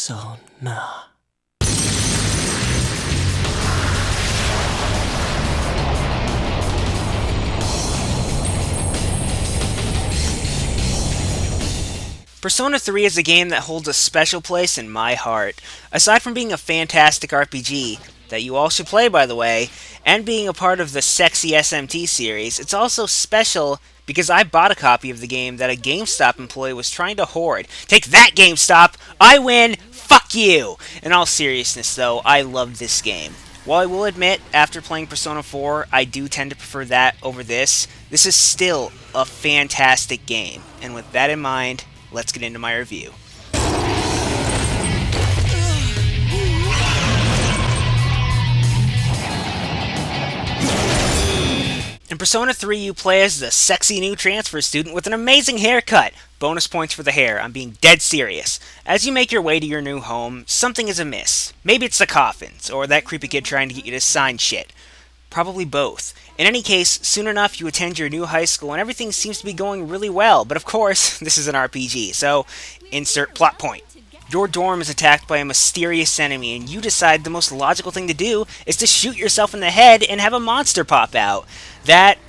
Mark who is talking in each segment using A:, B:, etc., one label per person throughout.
A: Persona. Persona 3 is a game that holds a special place in my heart. Aside from being a fantastic RPG, that you all should play by the way, and being a part of the sexy SMT series, it's also special because I bought a copy of the game that a GameStop employee was trying to hoard. Take that, GameStop! I win! Fuck you! In all seriousness though, I love this game. While I will admit, after playing Persona 4, I do tend to prefer that over this is still a fantastic game. And with that in mind, let's get into my review. In Persona 3, you play as the sexy new transfer student with an amazing haircut. Bonus points for the hair, I'm being dead serious. As you make your way to your new home, something is amiss. Maybe it's the coffins, or that creepy kid trying to get you to sign shit. Probably both. In any case, soon enough you attend your new high school and everything seems to be going really well, but of course, this is an RPG, so insert plot point. Your dorm is attacked by a mysterious enemy and you decide the most logical thing to do is to shoot yourself in the head and have a monster pop out. That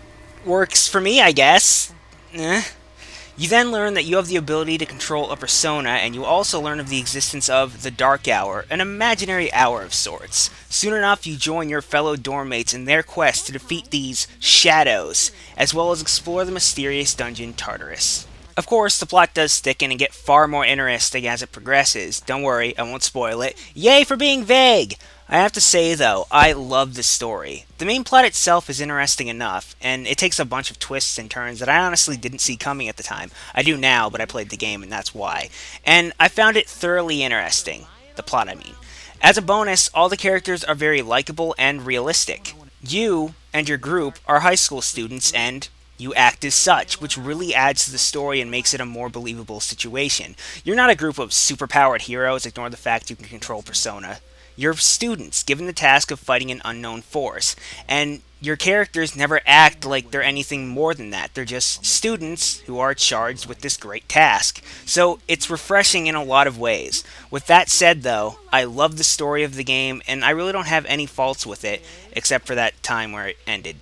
A: works for me, I guess. You then learn that you have the ability to control a persona, and you also learn of the existence of the Dark Hour, an imaginary hour of sorts. Soon enough, you join your fellow dorm mates in their quest to defeat these shadows, as well as explore the mysterious dungeon Tartarus. Of course, the plot does thicken and get far more interesting as it progresses. Don't worry, I won't spoil it. Yay for being vague! I have to say though, I love the story. The main plot itself is interesting enough, and it takes a bunch of twists and turns that I honestly didn't see coming at the time. I do now, but I played the game and that's why. And I found it thoroughly interesting. The plot, I mean. As a bonus, all the characters are very likable and realistic. You and your group are high school students and you act as such, which really adds to the story and makes it a more believable situation. You're not a group of superpowered heroes, ignore the fact you can control Persona. You're students, given the task of fighting an unknown force, and your characters never act like they're anything more than that. They're just students who are charged with this great task. So it's refreshing in a lot of ways. With that said though, I love the story of the game, and I really don't have any faults with it, except for that time where it ended.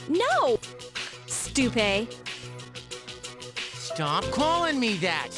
B: No! Stupid.
C: Stop calling me that!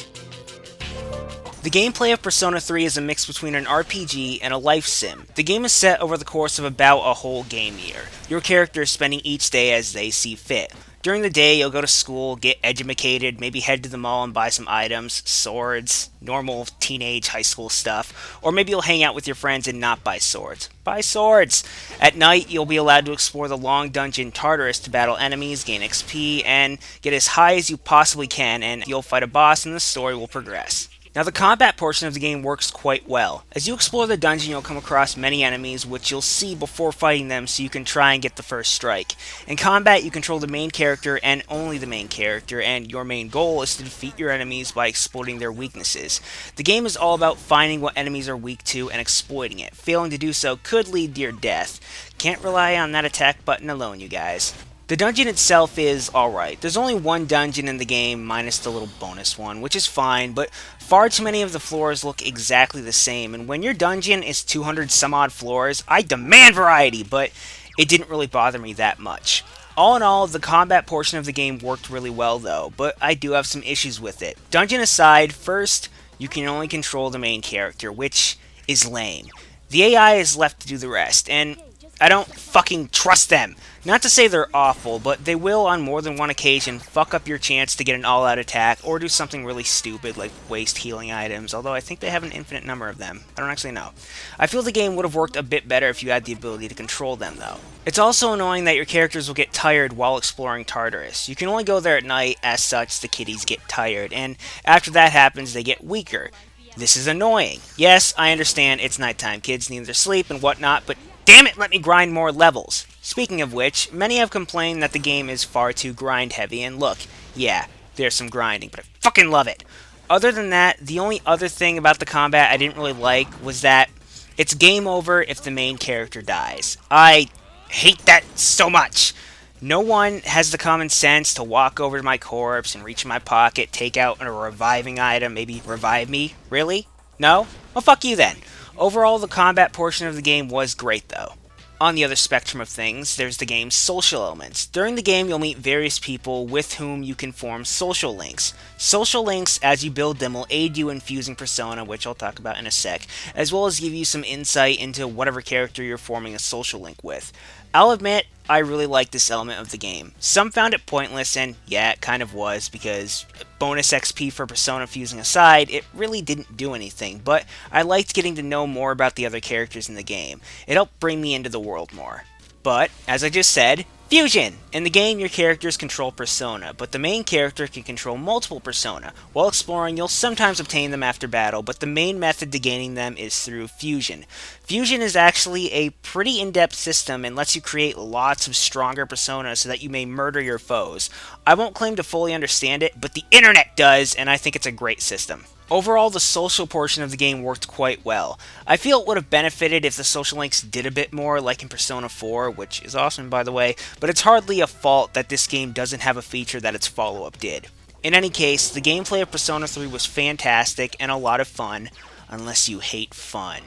A: The gameplay of Persona 3 is a mix between an RPG and a life sim. The game is set over the course of about a whole game year, your characters spending each day as they see fit. During the day, you'll go to school, get edumacated, maybe head to the mall and buy some items, swords, normal teenage high school stuff, or maybe you'll hang out with your friends and not buy swords. Buy swords! At night, you'll be allowed to explore the long dungeon Tartarus to battle enemies, gain XP, and get as high as you possibly can, and you'll fight a boss and the story will progress. Now the combat portion of the game works quite well. As you explore the dungeon, you'll come across many enemies which you'll see before fighting them so you can try and get the first strike. In combat, you control the main character and only the main character, and your main goal is to defeat your enemies by exploiting their weaknesses. The game is all about finding what enemies are weak to and exploiting it. Failing to do so could lead to your death. Can't rely on that attack button alone, you guys. The dungeon itself is alright. There's only one dungeon in the game, minus the little bonus one, which is fine, but far too many of the floors look exactly the same, and when your dungeon is 200 some odd floors, I demand variety, but it didn't really bother me that much. All in all, the combat portion of the game worked really well though, but I do have some issues with it. Dungeon aside, first, you can only control the main character, which is lame. The AI is left to do the rest, and I don't fucking trust them. Not to say they're awful, but they will on more than one occasion fuck up your chance to get an all-out attack or do something really stupid like waste healing items, although I think they have an infinite number of them. I don't actually know. I feel the game would have worked a bit better if you had the ability to control them though. It's also annoying that your characters will get tired while exploring Tartarus. You can only go there at night, as such the kiddies get tired, and after that happens they get weaker. This is annoying. Yes, I understand it's nighttime, kids need their sleep and whatnot, but damn it, let me grind more levels. Speaking of which, many have complained that the game is far too grind heavy, and look, yeah, there's some grinding, but I fucking love it. Other than that, the only other thing about the combat I didn't really like was that it's game over if the main character dies. I hate that so much. No one has the common sense to walk over to my corpse and reach in my pocket, take out a reviving item, maybe revive me. Really? No? Well, fuck you then. Overall, the combat portion of the game was great though. On the other spectrum of things, there's the game's social elements. During the game, you'll meet various people with whom you can form social links. Social links, as you build them, will aid you in fusing Persona, which I'll talk about in a sec, as well as give you some insight into whatever character you're forming a social link with. I'll admit, I really like this element of the game. Some found it pointless, and yeah, it kind of was, because bonus XP for Persona fusing aside, it really didn't do anything, but I liked getting to know more about the other characters in the game. It helped bring me into the world more. But, as I just said, fusion! In the game, your characters control Persona, but the main character can control multiple Persona. While exploring, you'll sometimes obtain them after battle, but the main method to gaining them is through fusion. Fusion is actually a pretty in-depth system and lets you create lots of stronger Personas so that you may murder your foes. I won't claim to fully understand it, but the internet does, and I think it's a great system. Overall, the social portion of the game worked quite well. I feel it would have benefited if the social links did a bit more, like in Persona 4, which is awesome by the way, but it's hardly a fault that this game doesn't have a feature that its follow-up did. In any case, the gameplay of Persona 3 was fantastic and a lot of fun, unless you hate fun.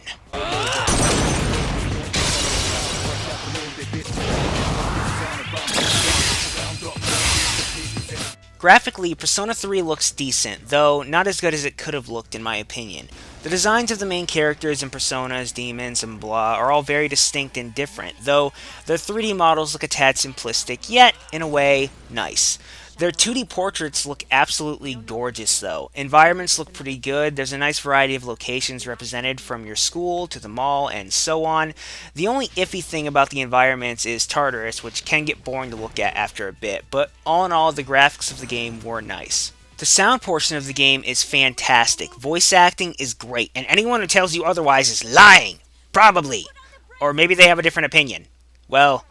A: Graphically, Persona 3 looks decent, though not as good as it could have looked in my opinion. The designs of the main characters and personas, demons, and blah are all very distinct and different, though their 3D models look a tad simplistic, yet, in a way, nice. Their 2D portraits look absolutely gorgeous though. Environments look pretty good, there's a nice variety of locations represented from your school to the mall and so on. The only iffy thing about the environments is Tartarus, which can get boring to look at after a bit, but all in all the graphics of the game were nice. The sound portion of the game is fantastic, voice acting is great, and anyone who tells you otherwise is lying! Probably! Or maybe they have a different opinion. Well,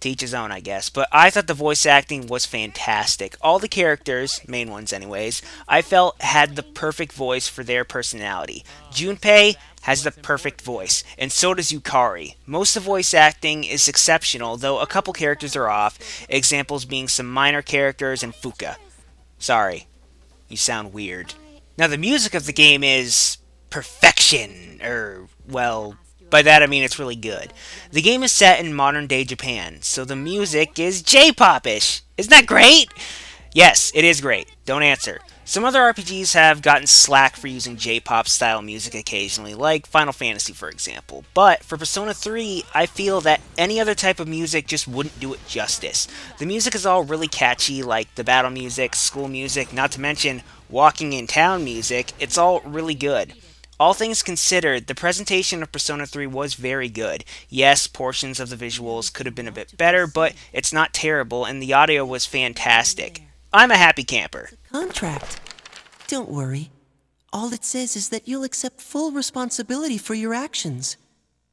A: to each his own, I guess, but I thought the voice acting was fantastic. All the characters, main ones anyways, I felt had the perfect voice for their personality. Junpei has the perfect voice, and so does Yukari. Most of the voice acting is exceptional, though a couple characters are off, examples being some minor characters and Fuka. Sorry, you sound weird. Now the music of the game is perfection, well, by that I mean it's really good. The game is set in modern-day Japan, so the music is J-pop-ish. Isn't that great? Yes, it is great. Don't answer. Some other RPGs have gotten slack for using J-pop style music occasionally, like Final Fantasy for example. But for Persona 3, I feel that any other type of music just wouldn't do it justice. The music is all really catchy, like the battle music, school music, not to mention walking in town music. It's all really good. All things considered, the presentation of Persona 3 was very good. Yes, portions of the visuals could have been a bit better, but it's not terrible, and the audio was fantastic. I'm a happy camper.
C: Contract. Don't worry. All it says is that you'll accept full responsibility for your actions.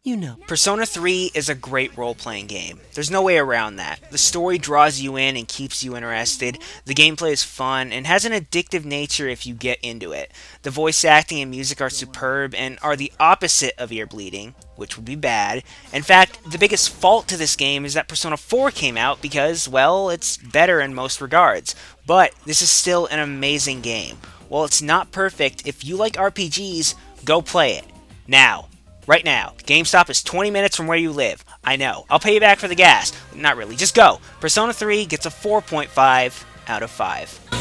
C: You know.
A: Persona 3 is a great role-playing game. There's no way around that. The story draws you in and keeps you interested, the gameplay is fun, and has an addictive nature if you get into it. The voice acting and music are superb, and are the opposite of ear-bleeding, which would be bad. In fact, the biggest fault to this game is that Persona 4 came out because, well, it's better in most regards. But this is still an amazing game. While it's not perfect, if you like RPGs, go play it. Now. Right now. GameStop is 20 minutes from where you live. I know. I'll pay you back for the gas. Not really. Just go. Persona 3 gets a 4.5 out of 5.